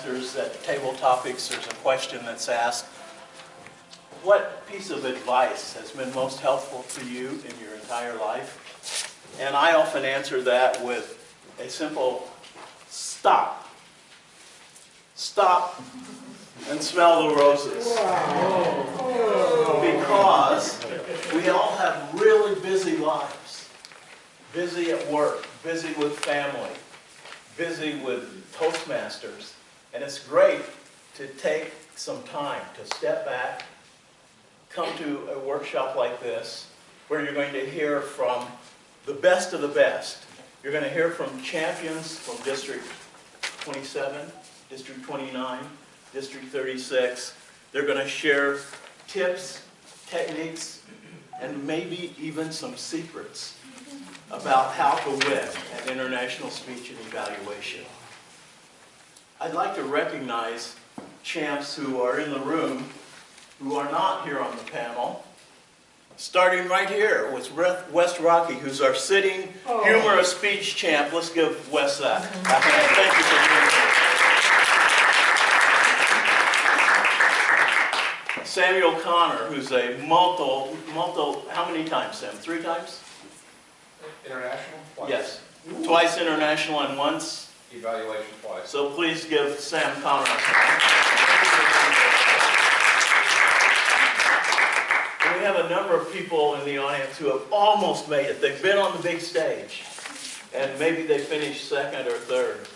Toastmasters, at table topics, there's a question that's asked, what piece of advice has been most helpful to you in your entire life? And I often answer that with a simple stop. Stop and smell the roses. Because we all have really busy lives. Busy at work, busy with family, busy with Toastmasters. And it's great to take some time to step back, come to a workshop like this, where you're going to hear from the best of the best. You're going to hear from champions from District 27, District 29, District 36. They're going to share tips, techniques, and maybe even some secrets about how to win at International Speech and Evaluation. I'd like to recognize champs who are in the room who are not here on the panel. Starting right here with Wes Rocky, who's our sitting humorous speech champ. Let's give Wes that. Thank you for being here. Samuel Connor, who's a how many times, Sam? 3 times? International? Twice. Yes. Twice international and once? Evaluation twice. So please give Sam Connor a hand. We have a number of people in the audience who have almost made it. They've been on the big stage, and maybe they finished second or third,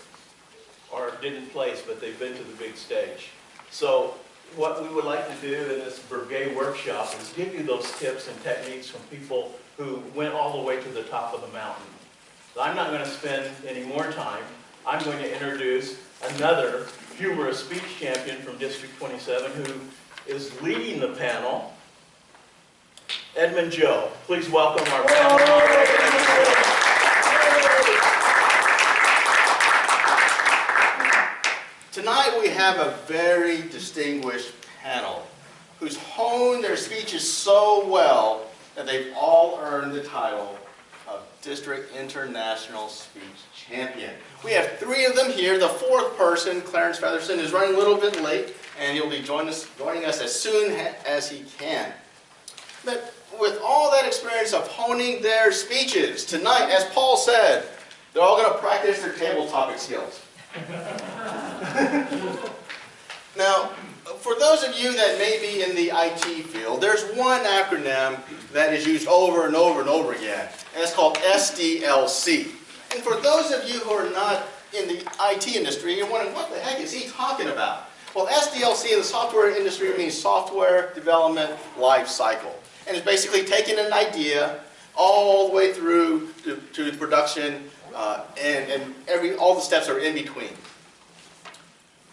or didn't place, but they've been to the big stage. So what we would like to do in this Burgay workshop is give you those tips and techniques from people who went all the way to the top of the mountain. So I'm not going to spend any more time. I'm going to introduce another humorous speech champion from District 27 who is leading the panel. Edmond Joe. Please welcome our panel. Tonight we have a very distinguished panel who's honed their speeches so well that they've all earned the title of District International Speech Champion. We have 3 of them here. The 4th person, Clarence Featherson, is running a little bit late, and he'll be joining us as soon as he can. But with all that experience of honing their speeches, tonight, as Paul said, they're all going to practice their table topic skills. Now, for those of you that may be in the IT field, there's one acronym that is used over and over and over again, and it's called SDLC. And for those of you who are not in the IT industry, you're wondering, what the heck is he talking about? Well, SDLC in the software industry means Software Development Life Cycle. And it's basically taking an idea all the way through to production, and all the steps are in between.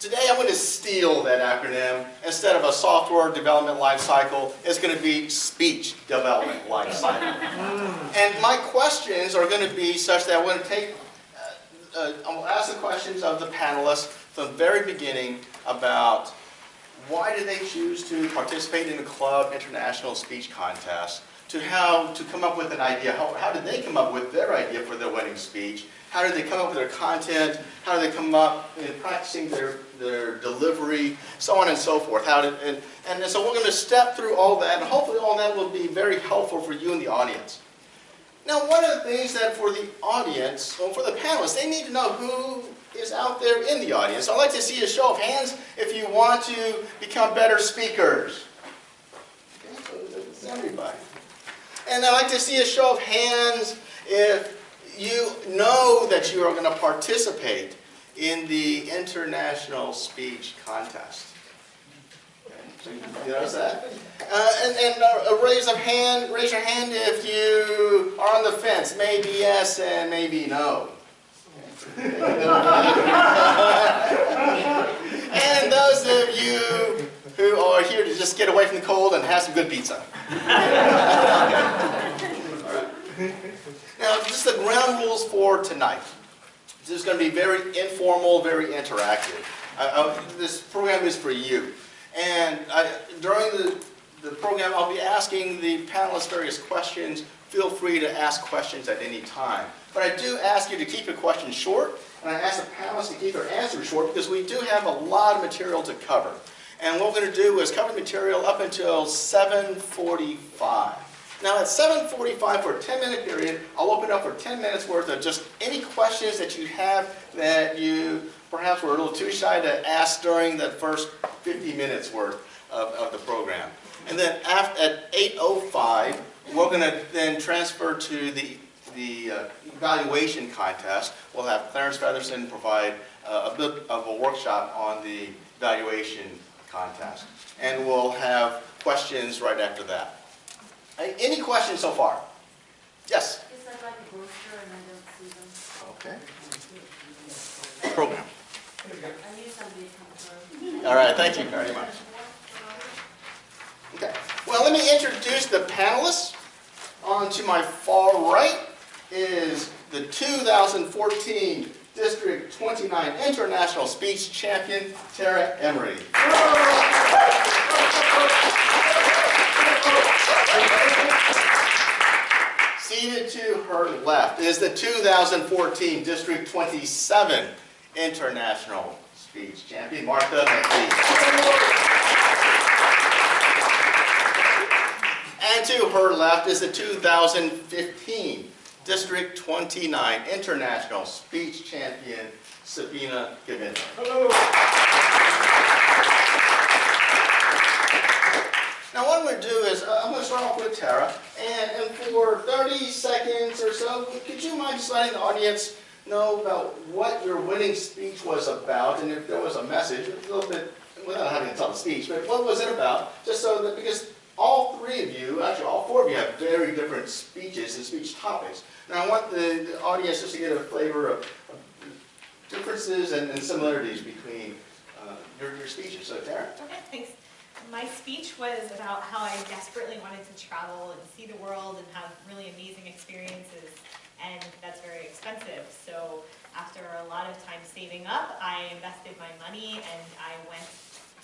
Today I'm going to steal that acronym. Instead of a software development life cycle, it's going to be speech development life cycle. And my questions are going to be such that I'm going to take, I'll ask the questions of the panelists from the very beginning about why did they choose to participate in the club international speech contest, to how to come up with an idea, how did they come up with their idea for their winning speech, how did they come up with their content, how did they come up in practicing their delivery, so on and so forth. And so we're going to step through all that, and hopefully all that will be very helpful for you in the audience. Now, one of the things that for the audience, or for the panelists, they need to know who is out there in the audience. I'd like to see a show of hands if you want to become better speakers. Okay, so it's everybody. And I'd like to see a show of hands if you know that you are going to participate in the International Speech Contest. Okay, so you notice that? Raise your hand if you are on the fence. Maybe yes and maybe no. And those of you who are here to just get away from the cold and have some good pizza. Now, just the ground rules for tonight. This is going to be very informal, very interactive. This program is for you. And during the program, I'll be asking the panelists various questions. Feel free to ask questions at any time. But I do ask you to keep your questions short And I asked the panelists to keep their answers short because we do have a lot of material to cover. And what we're going to do is cover the material up until 7:45. Now at 7:45 for a 10-minute period, I'll open up for 10 minutes worth of just any questions that you have that you perhaps were a little too shy to ask during the first 50 minutes worth of the program. And then at 8:05, we're going to then transfer to the evaluation contest. We'll have Clarence Featherston provide a bit of a workshop on the evaluation contest. And we'll have questions right after that. Any questions so far? Yes? Yes, I'd like a brochure and I don't see them. Okay. Program. I knew somebody would come through. All right, thank you very much. Okay. Well, let me introduce the panelists. On to my far right is the 2014 District 29 International Speech Champion, Tara Emory. Seated to her left is the 2014 District 27 International Speech Champion, Martha MacPhee. And to her left is the 2015 District 29 International Speech Champion, Sabine Kvenberg. Hello. Now what I'm going to do is, I'm going to start off with Tara, and for 30 seconds or so, could you mind just letting the audience know about what your winning speech was about, and if there was a message, a little bit, without having to tell the speech, but what was it about, just so that, because all three of you, actually all four of you, have very different speeches and speech topics. And I want the audience just to get a flavor of differences and similarities between your speeches. So, Tara? Okay, thanks. My speech was about how I desperately wanted to travel and see the world and have really amazing experiences, and that's very expensive. So after a lot of time saving up, I invested my money and I went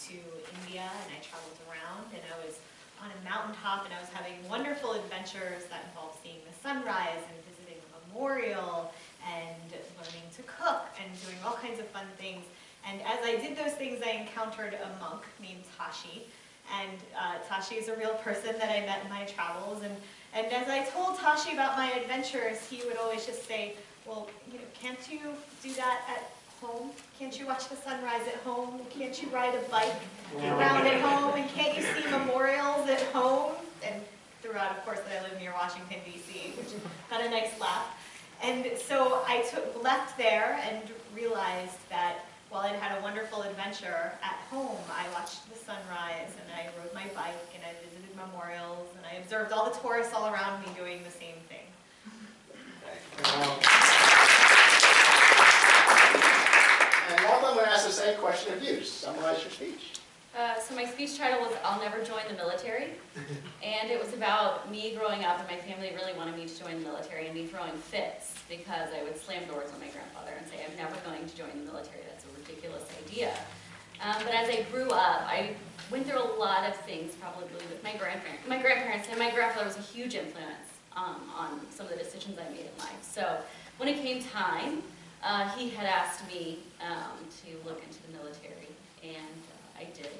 to India and I traveled around, and I was on a mountaintop and I was having wonderful adventures that involved seeing the sunrise and visiting a memorial and learning to cook and doing all kinds of fun things. And as I did those things, I encountered a monk named Tashi. And Tashi is a real person that I met in my travels. And as I told Tashi about my adventures, he would always just say, well, you know, can't you do that at home? Can't you watch the sunrise at home? Can't you ride a bike around at home? And can't you see memorials at home? And throughout, of course, that I live near Washington, D.C., which got a nice laugh. And so I left there and realized that while I'd had a wonderful adventure at home, I watched the sunrise and I rode my bike and I visited memorials and I observed all the tourists all around me doing the same thing. And Martha, I'm going to ask the same question of you. Summarize your speech. So my speech title was I'll Never Join the Military, and it was about me growing up and my family really wanted me to join the military and me throwing fits because I would slam doors on my grandfather and say I'm never going to join the military, that's a ridiculous idea. But as I grew up, I went through a lot of things probably with my grandparents, and my grandfather was a huge influence on some of the decisions I made in life. So when it came time, he had asked me to look into the military, and I did.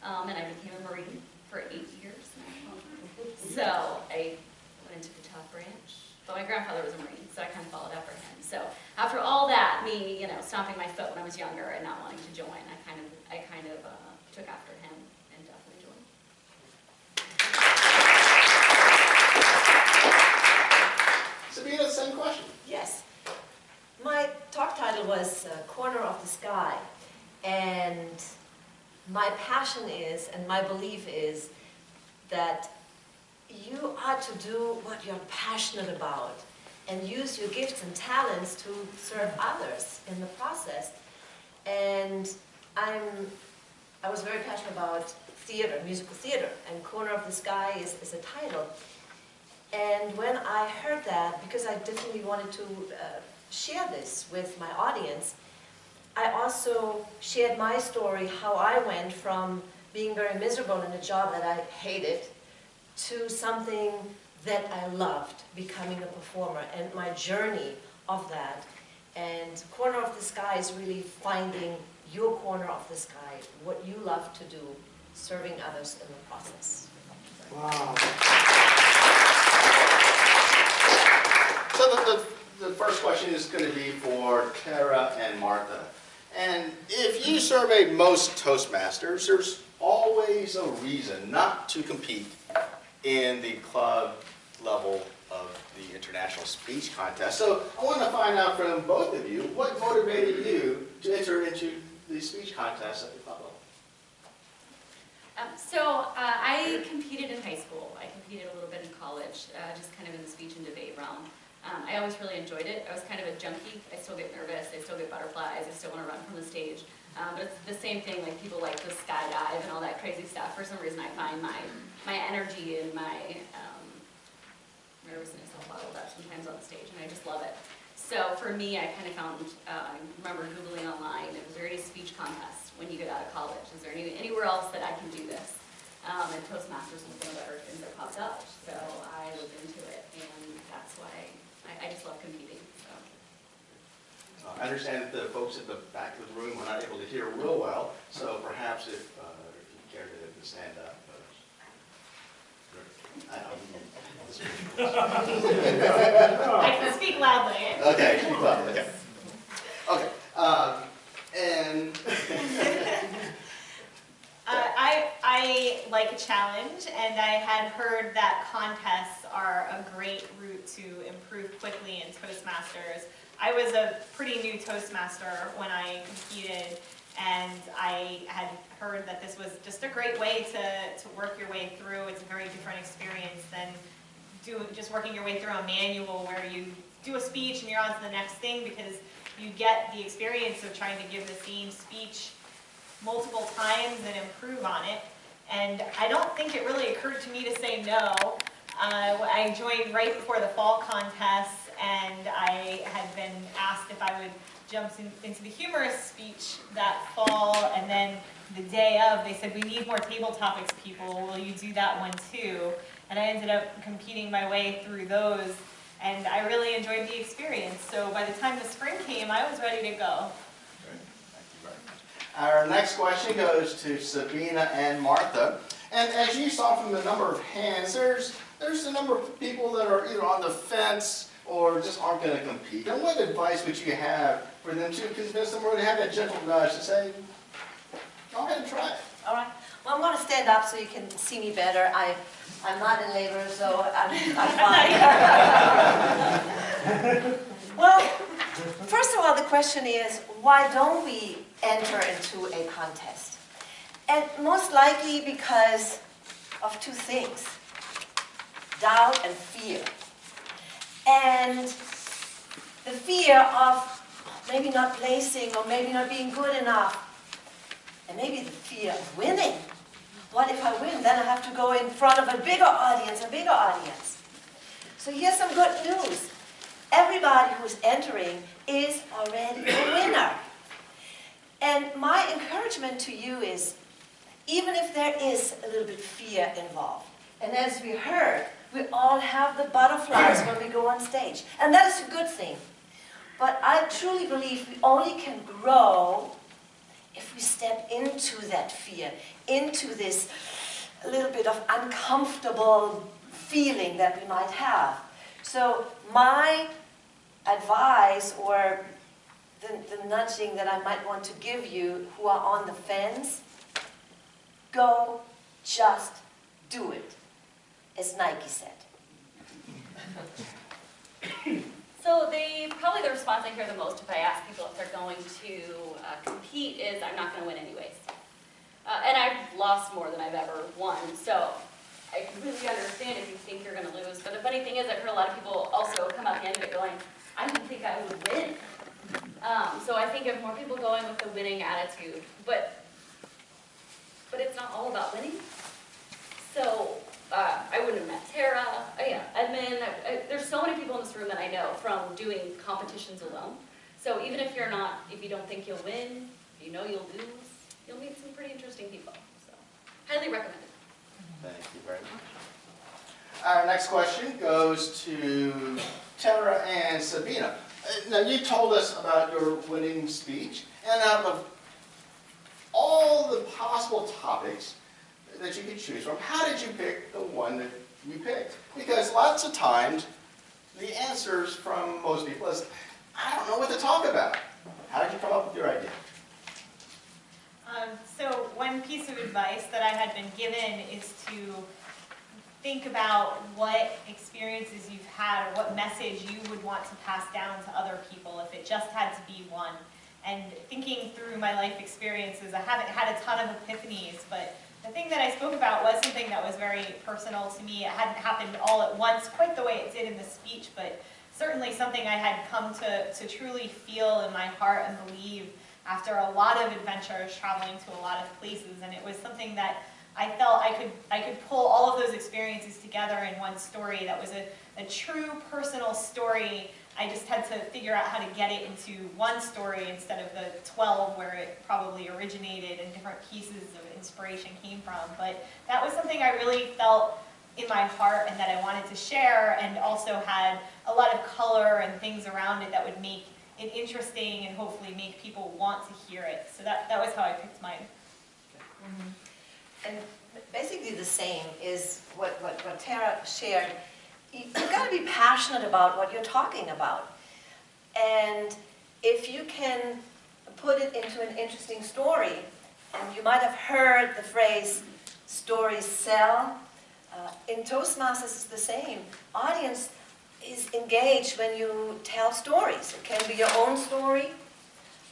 And I became a Marine for 8 years now. So I went into the top branch. But my grandfather was a Marine, so I kind of followed after him. So after all that, me, you know, stomping my foot when I was younger and not wanting to join, I kind of took after him and definitely joined. Sabine, the same question. Yes. My talk title was Corner of the Sky, and my passion is, and my belief is, that you are to do what you're passionate about and use your gifts and talents to serve others in the process. And I was very passionate about theater, musical theater, and Corner of the Sky is a title. And when I heard that, because I definitely wanted to share this with my audience, I also shared my story, how I went from being very miserable in a job that I hated to something that I loved, becoming a performer, and my journey of that. And corner of the sky is really finding your corner of the sky, what you love to do, serving others in the process. Wow. So the first question is going to be for Tara and Martha. And if you surveyed most Toastmasters, there's always a reason not to compete in the club level of the International Speech Contest. So I want to find out from both of you, what motivated you to enter into the speech contest at the club level? I competed in high school. I competed a little bit in college, just kind of in the speech and debate realm. I always really enjoyed it. I was kind of a junkie. I still get nervous. I still get butterflies. I still want to run from the stage. But it's the same thing, like people like the skydive and all that crazy stuff. For some reason, I find my energy and my nervousness all bottled up sometimes on the stage, and I just love it. So for me, I kind of found, I remember Googling online, is there any speech contests when you get out of college? Is there anywhere else that I can do this? And Toastmasters was one of the first things that popped up. So I was into it, and that's why I just love competing. So. I understand that the folks at the back of the room were not able to hear real well, so perhaps if you care to stand up. I can speak loudly. Okay, well, okay. Okay, and... I like a challenge, and I had heard that contests are a great route to improve quickly in Toastmasters. I was a pretty new Toastmaster when I competed, and I had heard that this was just a great way to work your way through. It's a very different experience than just working your way through a manual where you do a speech and you're on to the next thing, because you get the experience of trying to give the same speech multiple times and improve on it. And I don't think it really occurred to me to say no. I joined right before the fall contest, and I had been asked if I would jump into the humorous speech that fall, and then the day of, they said, we need more table topics people, will you do that one too? And I ended up competing my way through those, and I really enjoyed the experience. So by the time the spring came, I was ready to go. Our next question goes to Sabina and Martha. And as you saw from the number of hands, there's a number of people that are either on the fence or just aren't going to compete. And what advice would you have for them to convince them, or to have that gentle nudge to say, go ahead and try it? All right. Well, I'm going to stand up so you can see me better. I'm not in labor, so I'm fine. Well, first of all, the question is, why don't we enter into a contest? And most likely because of two things: doubt and fear. And the fear of maybe not placing, or maybe not being good enough, and maybe the fear of winning. What if I win? Then I have to go in front of a bigger audience, So here's some good news. Everybody who's entering is already a winner. And my encouragement to you is, even if there is a little bit fear involved, and as we heard, we all have the butterflies when we go on stage, and that is a good thing. But I truly believe we only can grow if we step into that fear, into this little bit of uncomfortable feeling that we might have. So my advice, or the nudging that I might want to give you who are on the fence, go, just do it, as Nike said. So probably the response I hear the most if I ask people if they're going to compete is, I'm not going to win anyways. And I've lost more than I've ever won, so I completely understand if you think you're going to lose. But the funny thing is, I've heard a lot of people also come out the end of it going, I didn't think I would win. So I think of more people going with the winning attitude, but it's not all about winning. So I wouldn't have met Tara, Edmond. There's so many people in this room that I know from doing competitions alone. So even if you don't think you'll win, you know you'll lose, you'll meet some pretty interesting people. So highly recommend it. Thank you very much. Our next question goes to Tara and Sabina. Now, you told us about your winning speech, and out of all the possible topics that you could choose from, how did you pick the one that you picked? Because lots of times, the answers from most people is, I don't know what to talk about. How did you come up with your idea? So one piece of advice that I had been given is to think about what experiences you've had or what message you would want to pass down to other people if it just had to be one. And thinking through my life experiences, I haven't had a ton of epiphanies, but the thing that I spoke about was something that was very personal to me. It hadn't happened all at once, quite the way it did in the speech, but certainly something I had come to truly feel in my heart and believe after a lot of adventures, traveling to a lot of places. And it was something that I felt I could pull all of those experiences together in one story that was a true personal story. I just had to figure out how to get it into one story instead of the 12 where it probably originated and different pieces of inspiration came from. But that was something I really felt in my heart and that I wanted to share, and also had a lot of color and things around it that would make it interesting and hopefully make people want to hear it. So that was how I picked mine. Mhm. And basically the same is what Tara shared. You've got to be passionate about what you're talking about. And if you can put it into an interesting story, and you might have heard the phrase, stories sell. In Toastmasters it's the same. Audience is engaged when you tell stories. It can be your own story,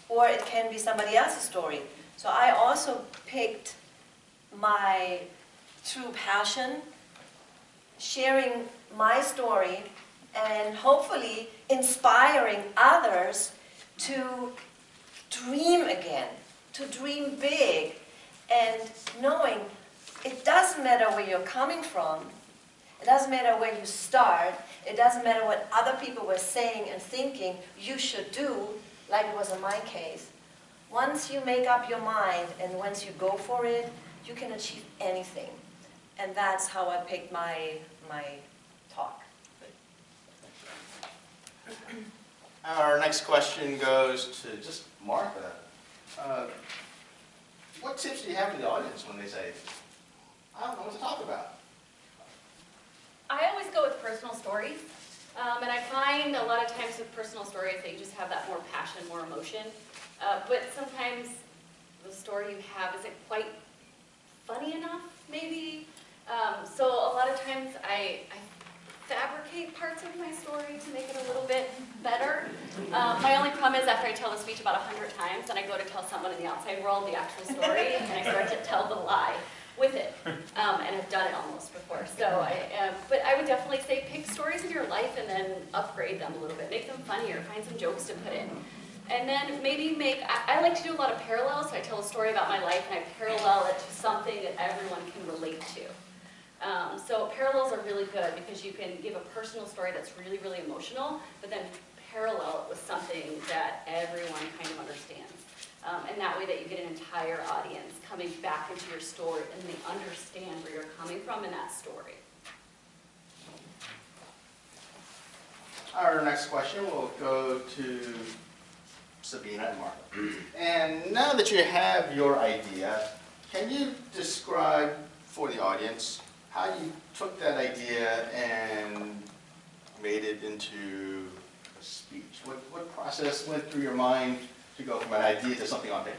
or it can be somebody else's story. So I also picked my true passion, sharing my story, and hopefully inspiring others to dream again, to dream big, and knowing it doesn't matter where you're coming from, it doesn't matter where you start, it doesn't matter what other people were saying and thinking you should do, like it was in my case. Once you make up your mind and once you go for it, you can achieve anything. And that's how I picked my talk. Our next question goes to just Martha. What tips do you have for the audience when they say, I don't know what to talk about? I always go with personal stories, and I find a lot of times with personal stories that you just have that more passion, more emotion, but sometimes the story you have isn't quite funny enough, maybe. So a lot of times I fabricate parts of my story to make it a little bit better. My only problem is after I tell the speech about 100 times, then I go to tell someone in the outside world the actual story, and I start to tell the lie with it. And I've done it almost before. So but I would definitely say pick stories in your life and then upgrade them a little bit. Make them funnier, find some jokes to put in. And then maybe I like to do a lot of parallels, so I tell a story about my life and I parallel it to something that everyone can relate to. So parallels are really good because you can give a personal story that's really, really emotional, but then parallel it with something that everyone kind of understands. And that way that you get an entire audience coming back into your story and they understand where you're coming from in that story. Our next question will go to Sabine and Martha. And now that you have your idea, can you describe for the audience how you took that idea and made it into a speech? What process went through your mind to go from an idea to something on paper?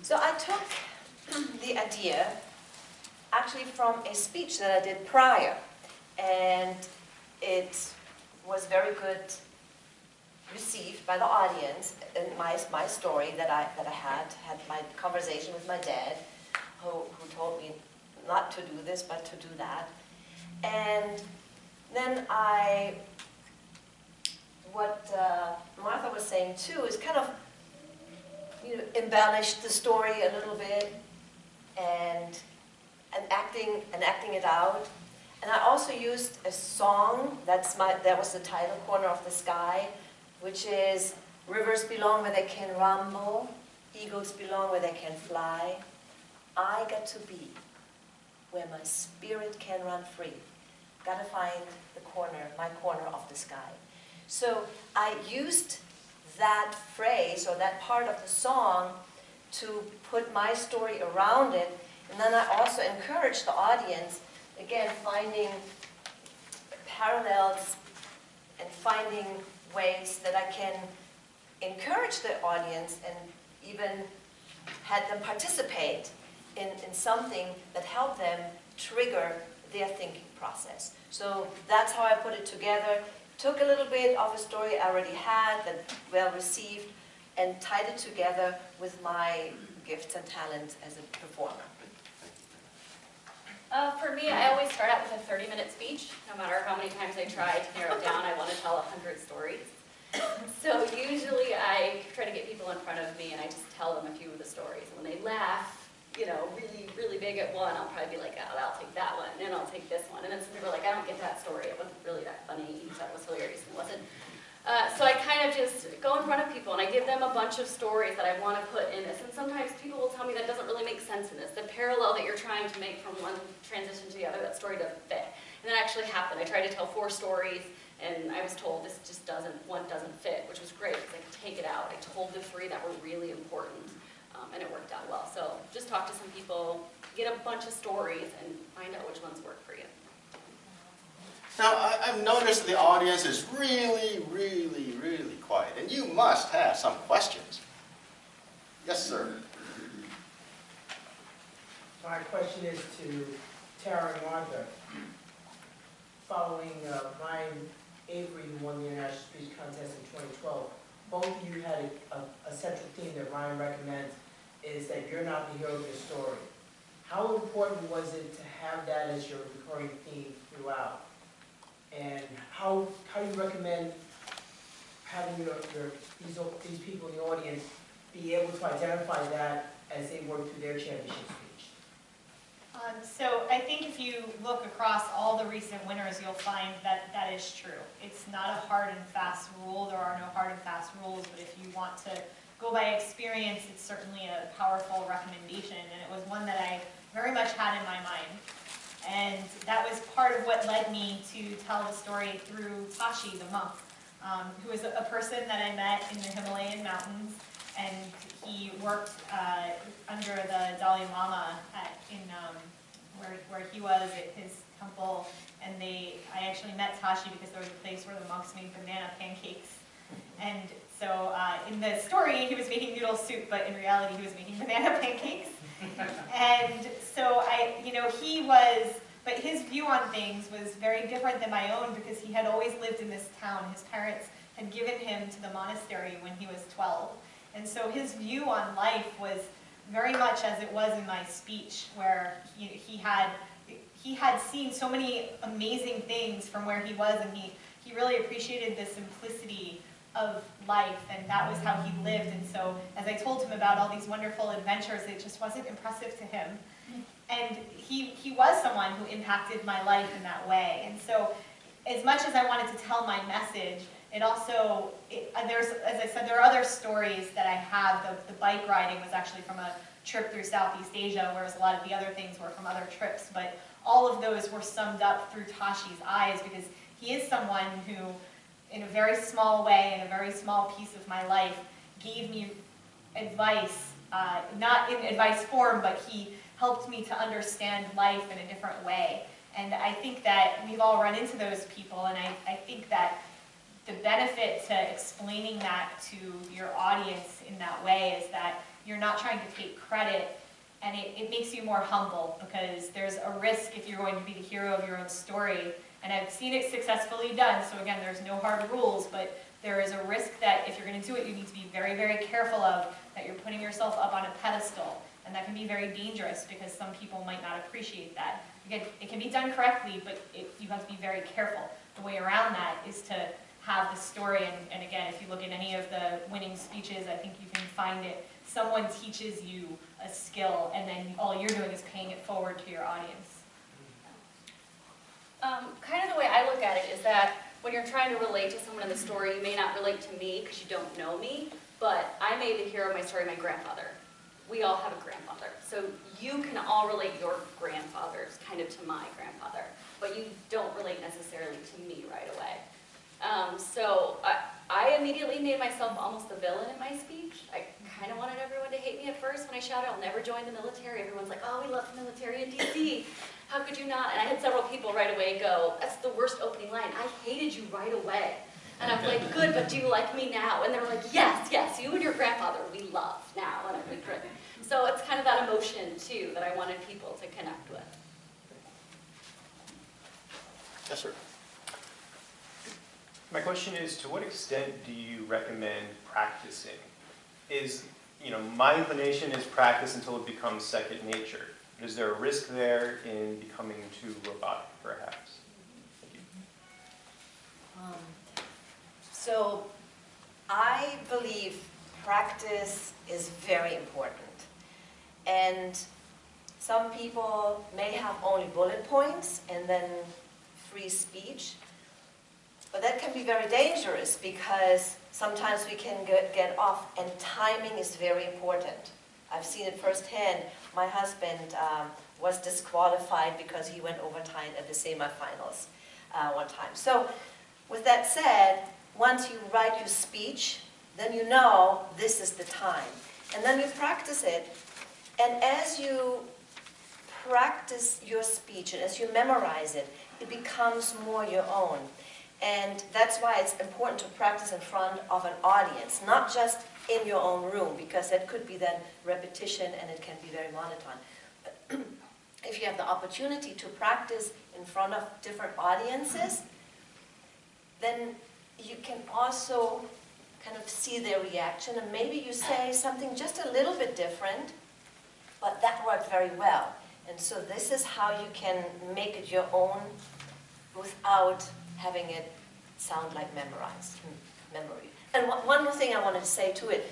So I took the idea actually from a speech that I did prior, and it was very good received by the audience. And my story that I had my conversation with my dad, who told me not to do this but to do that, and then what Martha was saying too is kind of embellished the story a little bit and acting it out. And I also used a song that was the title, Corner of the Sky, which is, rivers belong where they can rumble, eagles belong where they can fly. I got to be where my spirit can run free. Got to find my corner of the sky. So I used that phrase or that part of the song to put my story around it, and then I also encouraged the audience, again, finding parallels and finding ways that I can encourage the audience and even had them participate in something that helped them trigger their thinking process. So that's how I put it together. Took a little bit of a story I already had that well received and tied it together with my gifts and talents as a performer. For me, I always start out with a 30-minute speech. No matter how many times I try to narrow it down, I want to tell 100 stories. So usually I try to get people in front of me and I just tell them a few of the stories. And when they laugh, you know, really, really big at one, I'll probably be like, oh, I'll take that one, and I'll take this one. And then some people are like, I don't get that story. It wasn't really that funny. You thought it was hilarious, and it wasn't. So I kind of just go in front of people and I give them a bunch of stories that I want to put in this. And sometimes people will tell me that doesn't really make sense in this. The parallel that you're trying to make from one transition to the other, that story doesn't fit. And that actually happened. I tried to tell 4 stories and I was told this just one doesn't fit, which was great because I could take it out. I told the 3 that were really important and it worked out well. So just talk to some people, get a bunch of stories and find out which ones work for you. Now, I've noticed the audience is really, really, really quiet, and you must have some questions. Yes, sir. My question is to Tara and Martha. Following Ryan Avery, who won the International Speech Contest in 2012, both of you had a central theme that Ryan recommends, is that you're not the hero of your story. How important was it to have that as your recurring theme throughout? And how you recommend having these people in the audience be able to identify that as they work through their championship speech? So I think if you look across all the recent winners, you'll find that that is true. It's not a hard and fast rule. There are no hard and fast rules, but if you want to go by experience, it's certainly a powerful recommendation, and it was one that I very much had in my mind. And that was part of what led me to tell the story through Tashi, the monk, who was a person that I met in the Himalayan mountains, and he worked under the Dalai Lama where he was at his temple, and I actually met Tashi because there was a place where the monks made banana pancakes. And so in the story, he was making noodle soup, but in reality, he was making banana pancakes. And so but his view on things was very different than my own because he had always lived in this town. His parents had given him to the monastery when he was 12. And so his view on life was very much as it was in my speech, where he had seen so many amazing things from where he was, and he really appreciated the simplicity of life, and that was how he lived. And so as I told him about all these wonderful adventures, it just wasn't impressive to him. And he was someone who impacted my life in that way. And so as much as I wanted to tell my message, it also, as I said, there are other stories that I have. The bike riding was actually from a trip through Southeast Asia, whereas a lot of the other things were from other trips. But all of those were summed up through Tashi's eyes, because he is someone who, in a very small way, in a very small piece of my life, gave me advice, not in advice form, but he helped me to understand life in a different way. And I think that we've all run into those people, and I think that the benefit to explaining that to your audience in that way is that you're not trying to take credit, and it makes you more humble, because there's a risk if you're going to be the hero of your own story. And I've seen it successfully done, so again, there's no hard rules, but there is a risk that if you're going to do it, you need to be very, very careful of that you're putting yourself up on a pedestal. And that can be very dangerous because some people might not appreciate that. Again, it can be done correctly, but you have to be very careful. The way around that is to have the story, and again, if you look at any of the winning speeches, I think you can find it. Someone teaches you a skill, and then all you're doing is paying it forward to your audience. Kind of the way I look at it is that when you're trying to relate to someone in the story, you may not relate to me because you don't know me, but I made the hero of my story my grandfather. We all have a grandfather. So you can all relate your grandfathers kind of to my grandfather, but you don't relate necessarily to me right away. So I immediately made myself almost the villain in my speech. I kind of wanted everyone to hate me at first when I shouted, I'll never join the military. Everyone's like, oh, we love the military in DC. How could you not? And I had several people right away go, that's the worst opening line. I hated you right away. And I'm like, good, but do you like me now? And they're like, yes, yes, you and your grandfather, we love now. And I'm like, great. So it's kind of that emotion, too, that I wanted people to connect with. Yes, sir. My question is, to what extent do you recommend practicing? My inclination is practice until it becomes second nature. Is there a risk there in becoming too robotic, perhaps? Thank you. So I believe practice is very important. And some people may have only bullet points and then free speech. But that can be very dangerous because sometimes we can get off, and timing is very important. I've seen it firsthand. My husband was disqualified because he went overtime at the semifinals one time. So with that said, once you write your speech, then you know this is the time. And then you practice it. And as you practice your speech and as you memorize it, it becomes more your own. And that's why it's important to practice in front of an audience, not just in your own room, because that could be then repetition and it can be very monotone. But if you have the opportunity to practice in front of different audiences, then you can also kind of see their reaction, and maybe you say something just a little bit different, but that worked very well. And so this is how you can make it your own without having it sound like memory. And one more thing I wanted to say to it,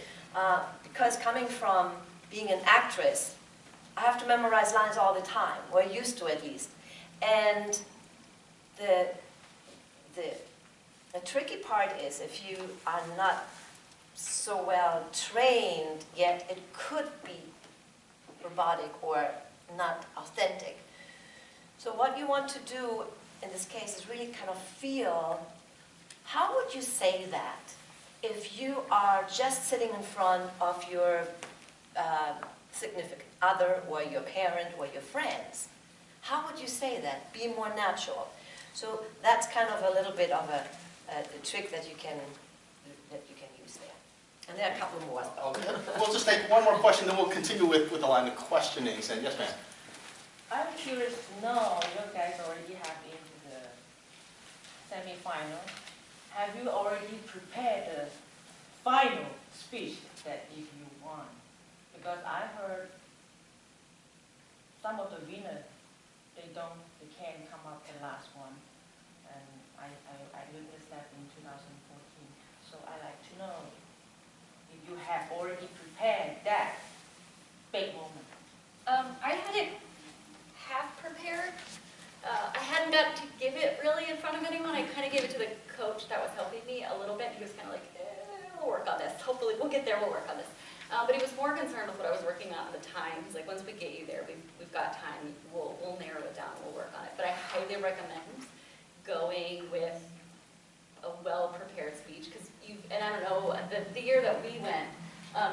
because coming from being an actress, I have to memorize lines all the time, or used to at least. And the tricky part is if you are not so well trained yet, it could be robotic or not authentic. So what you want to do in this case is really kind of feel, how would you say that if you are just sitting in front of your significant other or your parent or your friends? How would you say that? Be more natural. So that's kind of a little bit of a trick that you can use there. And there are a couple more. Okay. We'll just take one more question, then we'll continue with the line of questioning. So, yes, ma'am. I'm curious to know, you guys already have into the semi-final. Have you already prepared the final speech that if you won? Because I heard some of the winners, they can't come up the last one. And I witnessed that in 2014. So I'd like to know if you have already prepared that big moment. I had it half prepared. I hadn't got to give it really in front of anyone. I kind of gave it to the coach that was helping me a little bit. He was kind of like, we'll work on this. Hopefully we'll get there, we'll work on this. But he was more concerned with what I was working on at the time. He's like, once we get you there, we've got time, we'll narrow it down, we'll work on it. But I highly recommend going with a well-prepared speech, because and I don't know, the year that we went,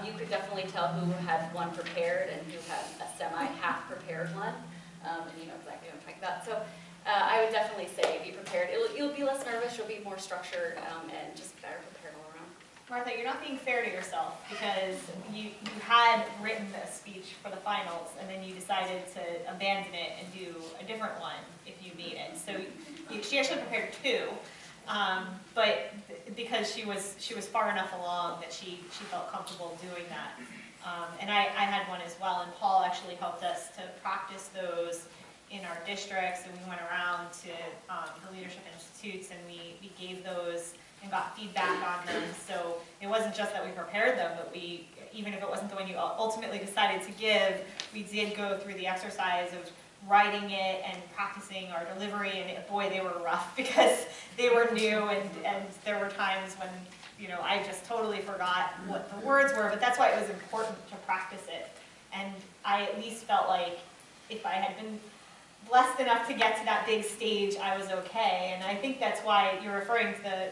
you could definitely tell who had one prepared and who had a semi-half prepared one. And you know exactly what I'm talking about. So I would definitely say be prepared. You'll be less nervous, you'll be more structured, and just better prepared all around. Martha, you're not being fair to yourself, because you had written a speech for the finals and then you decided to abandon it and do a different one if you made it. So she actually prepared two, but because she was far enough along that she felt comfortable doing that. And I had one as well, and Paul actually helped us to practice those in our districts, and we went around to the leadership institutes and we gave those and got feedback on them. So it wasn't just that we prepared them, but even if it wasn't the one you ultimately decided to give, we did go through the exercise of writing it and practicing our delivery, and boy, they were rough because they were new, and there were times when I just totally forgot what the words were, but that's why it was important to practice it. And I at least felt like if I had been blessed enough to get to that big stage, I was okay. And I think that's why you're referring to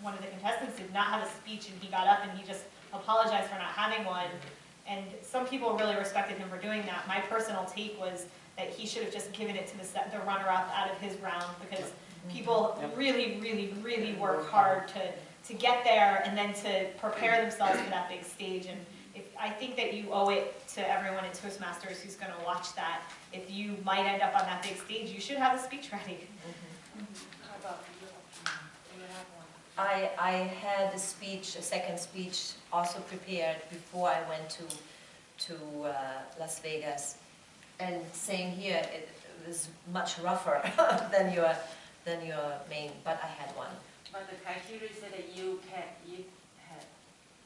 one of the contestants did not have a speech, and he got up and he just apologized for not having one. And some people really respected him for doing that. My personal take was that he should have just given it to the runner-up out of his round, because people really, really, really work hard to get there and then to prepare themselves for that big stage. And I think that you owe it to everyone in Toastmasters who's going to watch that. If you might end up on that big stage, you should have a speech ready. How about you? Do you have one? I had a speech, a second speech, also prepared before I went to Las Vegas. And same here, it was much rougher than your main, but I had one. But the criteria said that you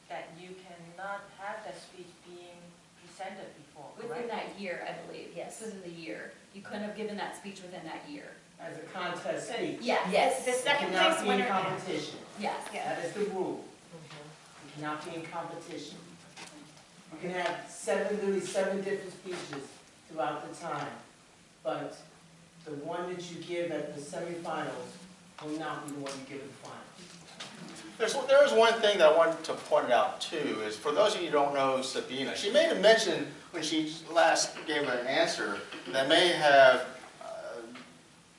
cannot have that speech being presented before, Within correct? that year, I believe, yes, within the year. You couldn't have given that speech within that year. As a contest speech. Yes. Yes. The second It place cannot be winner. in competition. Yes. Yeah. That is the rule. It cannot be in competition. You can have literally seven different speeches throughout the time, but the one that you give at the semifinals will not be the one you give at the finals. There's one thing that I wanted to point out too, is for those of you who don't know Sabine, she made a mention when she last gave an answer that may have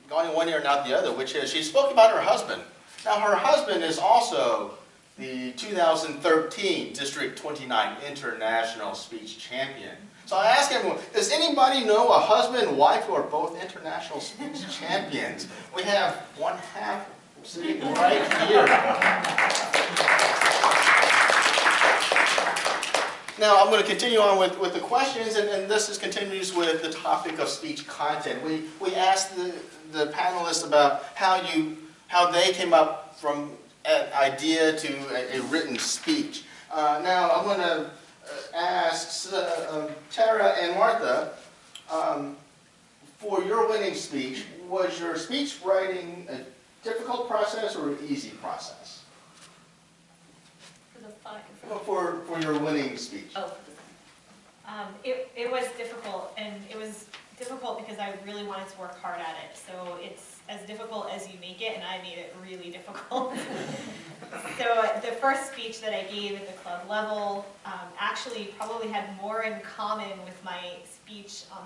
gone in one ear and out the other, which is she spoke about her husband. Now her husband is also the 2013 District 29 International Speech Champion. So I asked everyone, does anybody know a husband and wife who are both international speech champions? We have one half sitting right here. Now I'm going to continue on with the questions, and this continues with the topic of speech content. We asked the panelists about how they came up from an idea to a written speech. Now I'm going to ask Tara and Martha, for your winning speech, was your speech writing a difficult process or an easy process? For the fun. For your winning speech. Oh. It was difficult, and it was difficult because I really wanted to work hard at it. So it's as difficult as you make it, and I made it really difficult. So the first speech that I gave at the club level actually probably had more in common with my speech on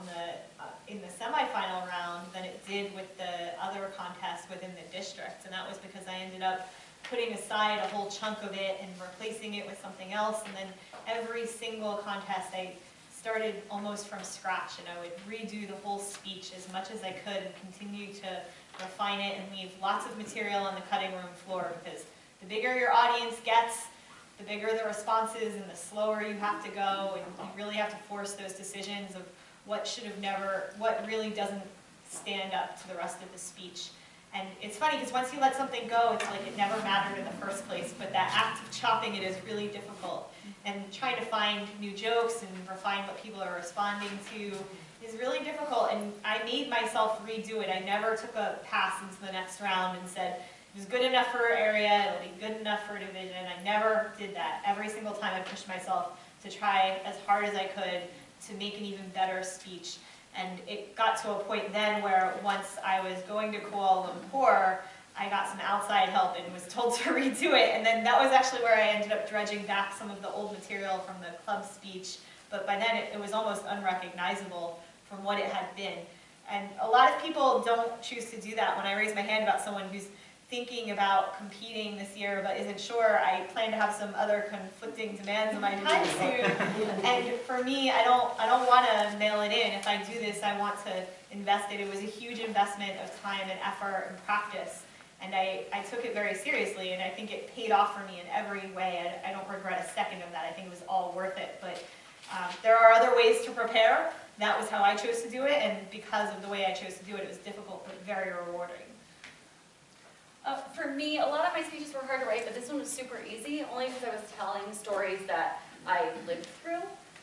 in the semifinal round than it did with the other contests within the district. And that was because I ended up putting aside a whole chunk of it and replacing it with something else. And then every single contest I started almost from scratch, and I would redo the whole speech as much as I could and continue to refine it and leave lots of material on the cutting room floor, because the bigger your audience gets, the bigger the response is and the slower you have to go, and you really have to force those decisions of what really doesn't stand up to the rest of the speech. And it's funny because once you let something go, it's like it never mattered in the first place, but that act of chopping it is really difficult. And trying to find new jokes and refine what people are responding to is really difficult, and I made myself redo it. I never took a pass into the next round and said, it was good enough for area, it'll be good enough for division. I never did that. Every single time I pushed myself to try as hard as I could to make an even better speech. And it got to a point then where once I was going to Kuala Lumpur, I got some outside help and was told to redo it. And then that was actually where I ended up dredging back some of the old material from the club speech. But by then it was almost unrecognizable from what it had been. And a lot of people don't choose to do that. When I raise my hand about someone who's thinking about competing this year but isn't sure, I plan to have some other conflicting demands on my time soon. And for me, I don't want to mail it in. If I do this, I want to invest it. It was a huge investment of time and effort and practice. And I took it very seriously, and I think it paid off for me in every way. I don't regret a second of that. I think it was all worth it. But there are other ways to prepare. That was how I chose to do it, and because of the way I chose to do it, it was difficult but very rewarding. For me, a lot of my speeches were hard to write, but this one was super easy, only because I was telling stories that I lived through.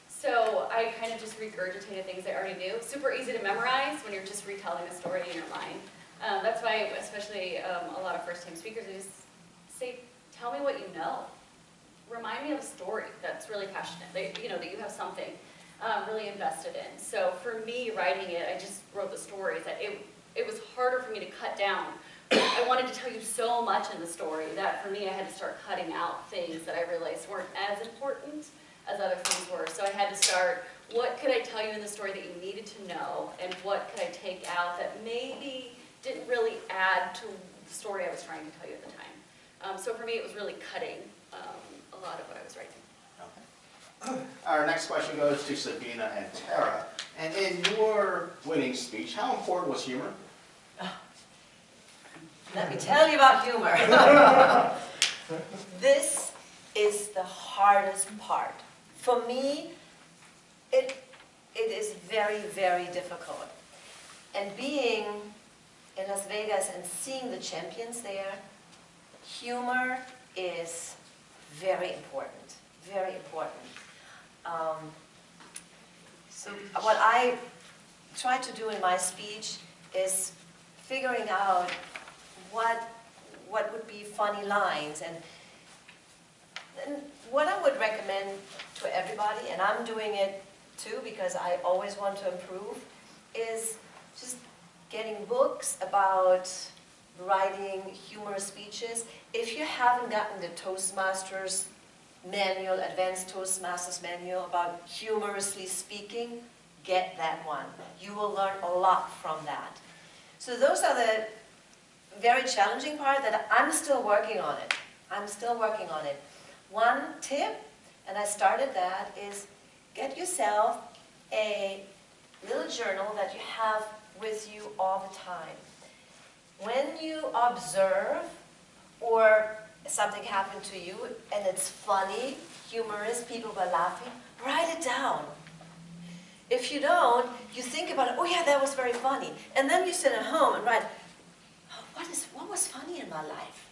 So I kind of just regurgitated things I already knew. Super easy to memorize when you're just retelling a story in your mind. That's why, especially a lot of first-time speakers, I just say, tell me what you know. Remind me of a story that's really passionate, that you have something. really invested in. So for me, writing it, I just wrote the stories. That it was harder for me to cut down. I wanted to tell you so much in the story that for me I had to start cutting out things that I realized weren't as important as other things were. So I had to start, what could I tell you in the story that you needed to know, and what could I take out that maybe didn't really add to the story I was trying to tell you at the time. So for me it was really cutting a lot of what I was writing. Okay. Our next question goes to Sabine and Tara. And in your winning speech, how important was humor? Let me tell you about humor. This is the hardest part. For me, it is very, very difficult. And being in Las Vegas and seeing the champions there, humor is very important, very important. So what I try to do in my speech is figuring out what would be funny lines, and what I would recommend to everybody, and I'm doing it too because I always want to improve, is just getting books about writing humorous speeches. If you haven't gotten the Toastmasters manual, Advanced Toastmasters manual about humorously speaking, get that one. You will learn a lot from that. So those are the very challenging part that I'm still working on it. I'm still working on it. One tip, and I started that, is get yourself a little journal that you have with you all the time. When you observe or something happened to you and it's funny, humorous, people were laughing, write it down. If you don't, you think about it, oh yeah, that was very funny. And then you sit at home and write, oh, what was funny in my life?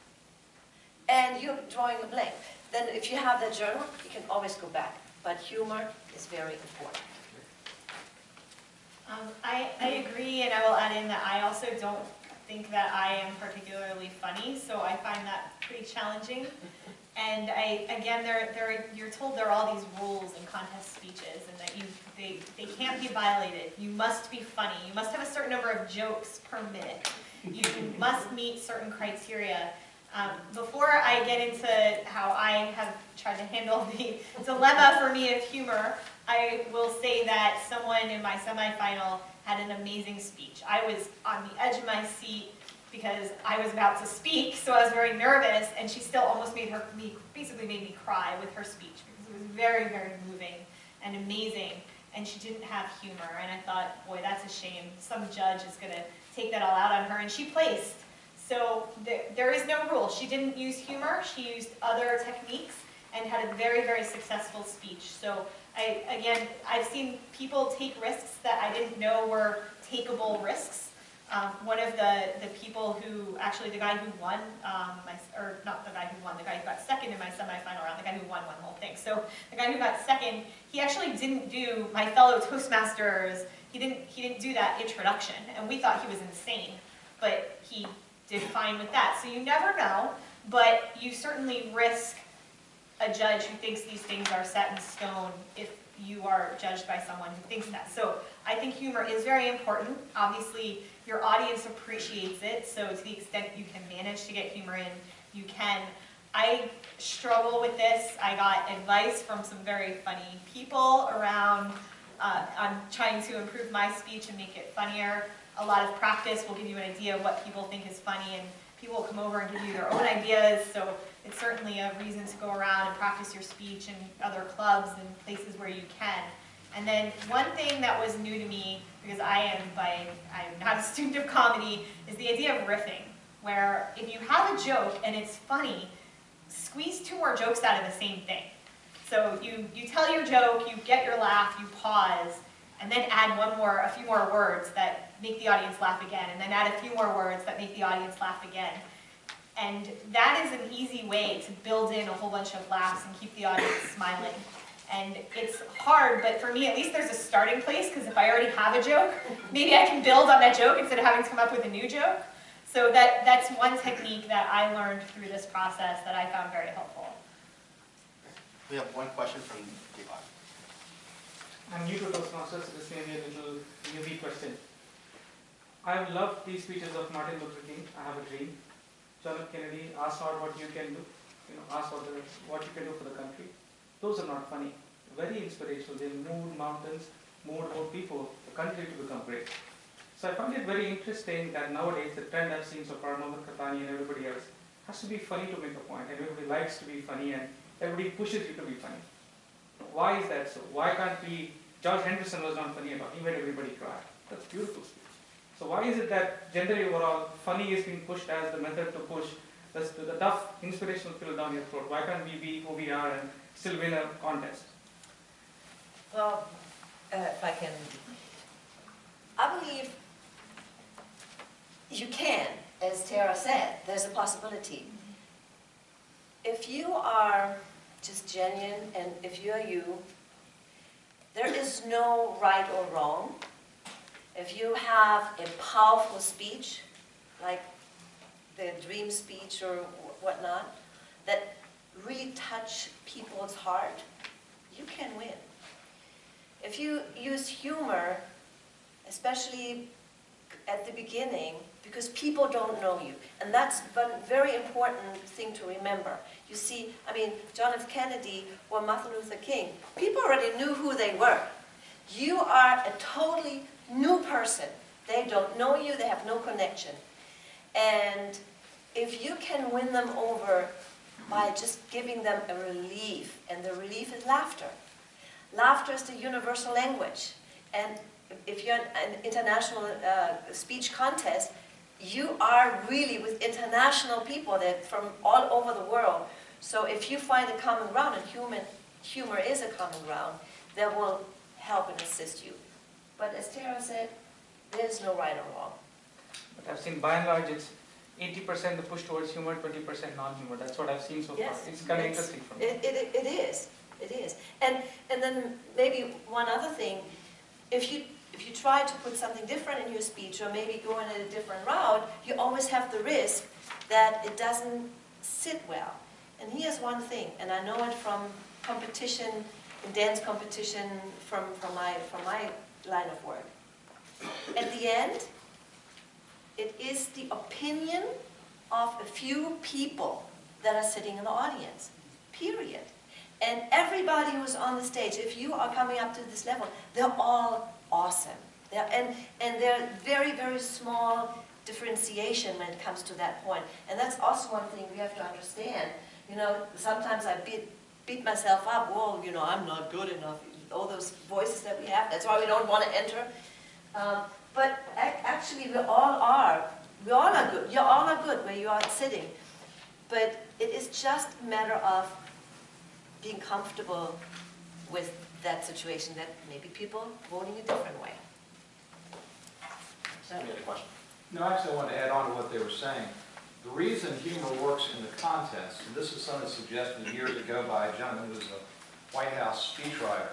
And you're drawing a blank. Then if you have that journal, you can always go back. But humor is very important. I agree, and I will add in that I also don't think that I am particularly funny, so I find that pretty challenging. And you're told there are all these rules in contest speeches, and that they can't be violated. You must be funny. You must have a certain number of jokes per minute. You must meet certain criteria. Before I get into how I have tried to handle the dilemma for me of humor, I will say that someone in my semifinal had an amazing speech. I was on the edge of my seat because I was about to speak, so I was very nervous, and she still almost basically made me cry with her speech because it was very, very moving and amazing, and she didn't have humor, and I thought, boy, that's a shame. Some judge is going to take that all out on her, and she placed. So there is no rule. She didn't use humor, she used other techniques and had a very, very successful speech. So I've seen people take risks that I didn't know were takeable risks. One of the people who, actually the guy who won, not the guy who won, the guy who got second in my semifinal round, the guy who won the whole thing. So the guy who got second, he actually didn't do my fellow Toastmasters, he didn't do that introduction, and we thought he was insane, but he did fine with that. So you never know, but you certainly risk a judge who thinks these things are set in stone if you are judged by someone who thinks that. So I think humor is very important. Obviously, your audience appreciates it, so to the extent you can manage to get humor in, you can. I struggle with this. I got advice from some very funny people around on trying to improve my speech and make it funnier. A lot of practice will give you an idea of what people think is funny, and people will come over and give you their own ideas, so it's certainly a reason to go around and practice your speech in other clubs and places where you can. And then one thing that was new to me, because I'm not a student of comedy, is the idea of riffing, where if you have a joke and it's funny, squeeze 2 more jokes out of the same thing. So you tell your joke, you get your laugh, you pause, and then add a few more words that make the audience laugh again, and then add a few more words that make the audience laugh again. And that is an easy way to build in a whole bunch of laughs and keep the audience smiling. And it's hard, but for me at least there's a starting place, because if I already have a joke, maybe I can build on that joke instead of having to come up with a new joke. So that's one technique that I learned through this process that I found very helpful. We have one question from the I'm new to Toastmasters, so this may be a little newbie question. I've loved these speeches of Martin Luther King, I Have a Dream. John F. Kennedy, ask not what you can do, ask what you can do for the country. Those are not funny, very inspirational. They moved mountains, moved whole people, the country to become great. So I found it very interesting that nowadays the trend I've seen so far, Mohammed Khatani and everybody else, has to be funny to make a point. Everybody likes to be funny and everybody pushes you to be funny. Why is that so? Why can't we, George Henderson was not funny enough, he made everybody cry. That's beautiful speech. So why is it that generally overall, funny is being pushed as the method to push the tough, inspirational pill down your throat? Why can't we be who we are and still win a contest? Well, if I believe you can, as Tara said, there's a possibility. If you are just genuine and if you're you, there is no right or wrong. If you have a powerful speech, like the dream speech or whatnot, that really touch people's heart, you can win. If you use humor, especially at the beginning, because people don't know you, and that's a very important thing to remember. You see, John F. Kennedy or Martin Luther King, people already knew who they were. You are a totally new person. They don't know you, they have no connection. And if you can win them over by just giving them a relief, and the relief is laughter. Laughter is the universal language. And if you're in an international speech contest, you are really with international people that from all over the world. So if you find a common ground, and humor is a common ground, that will help and assist you. But as Tara said, there's no right or wrong. But I've seen by and large it's 80% the push towards humor, 20% non-humor. That's what I've seen so far. It's kind of interesting for me. It is. And then maybe one other thing, if you try to put something different in your speech or maybe go in a different route, you always have the risk that it doesn't sit well. And here's one thing, and I know it from competition, dance competition, from my line of work. At the end, it is the opinion of a few people that are sitting in the audience, period. And everybody who's on the stage, if you are coming up to this level, they're all awesome. And they're very, very small differentiation when it comes to that point. And that's also one thing we have to understand. Sometimes I beat myself up, well, I'm not good enough. All those voices that we have, that's why we don't want to enter. But actually we all are. We all are good. You all are good where you are sitting. But it is just a matter of being comfortable with that situation, that maybe people voting a different way. So, Any other question? No, actually I wanted to add on to what they were saying. The reason humor works in the contest, and this is something suggested years ago by a gentleman who was a White House speechwriter,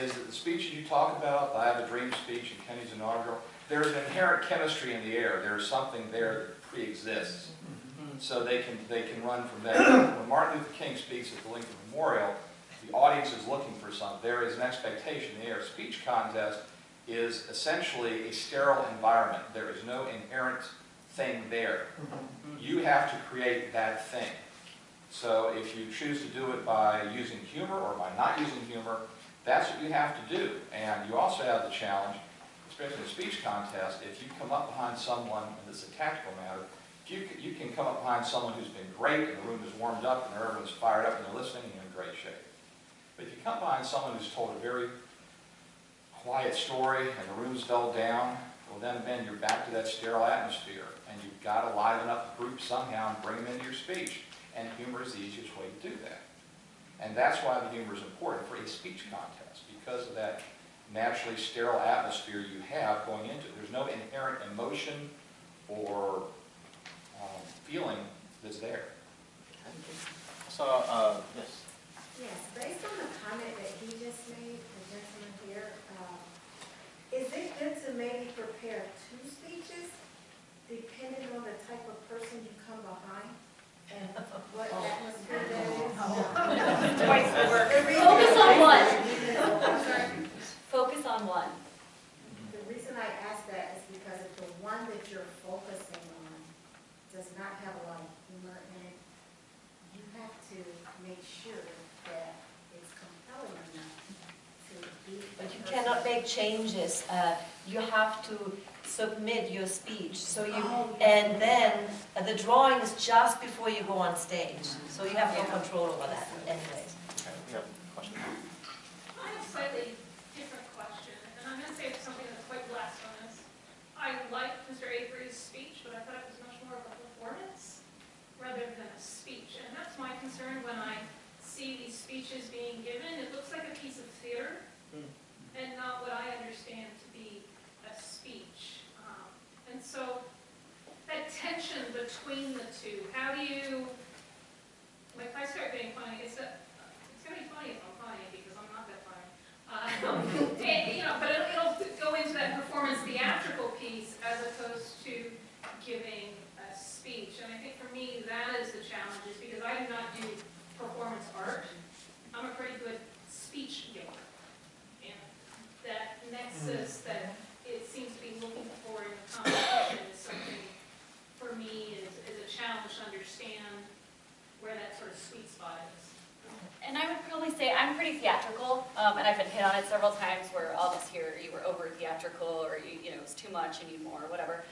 is that the speeches you talk about, I Have a Dream speech and Kennedy's inaugural, there's an inherent chemistry in the air. There's something there that pre-exists. So they can run from there. When Martin Luther King speaks at the Lincoln Memorial, the audience is looking for something. There is an expectation in the air. Speech contest is essentially a sterile environment. There is no inherent thing there. You have to create that thing. So if you choose to do it by using humor or by not using humor, that's what you have to do. And you also have the challenge, especially in a speech contest, if you come up behind someone, and this is a tactical matter, you can come up behind someone who's been great and the room is warmed up and everyone's fired up and they're listening and you're in great shape. But if you come behind someone who's told a very quiet story and the room's dulled down, well then you're back to that sterile atmosphere and you've got to liven up the group somehow and bring them into your speech. And humor is the easiest way to do that. And that's why the humor is important for a speech contest, because of that naturally sterile atmosphere you have going into it. There's no inherent emotion or feeling that's there. So, yes. Yes, based on the comment that he just made, the gentleman here, is it good to maybe prepare 2 speeches depending on the type of person you come behind and what atmosphere that is? Focus on one. reason I ask that is because if the one that you're focusing on does not have a lot of humor in it, you have to make sure that it's compelling enough to be. But you cannot make changes. You have to submit your speech. So you, and then the drawing is just before you go on stage. So you have no control over that anyways. We have a question. I have a slightly different question, and I'm going to say something that's quite blasphemous. I liked Mr. Avery's speech, but I thought it was much more of a performance rather than a speech. And that's my concern when I see these speeches being given. It looks like a piece of theater and not what I understand to be a speech. And so that tension between the two, how do you, like if I start getting funny, it's going to be funny if I'm funny because I'm not that funny. And, you know, but it'll go into that performance theatrical piece as opposed to giving a speech. And I think for me that is the challenge, is because I do not do performance art. I'm a pretty good speech giver. And that nexus that it seems to be looking for in the competition is something, for me, is a challenge to understand where that sort of sweet spot is. And I would probably say I'm pretty theatrical, and I've been hit on it several times where I'll just hear you were over theatrical, or you know, it's too much, you need more, whatever.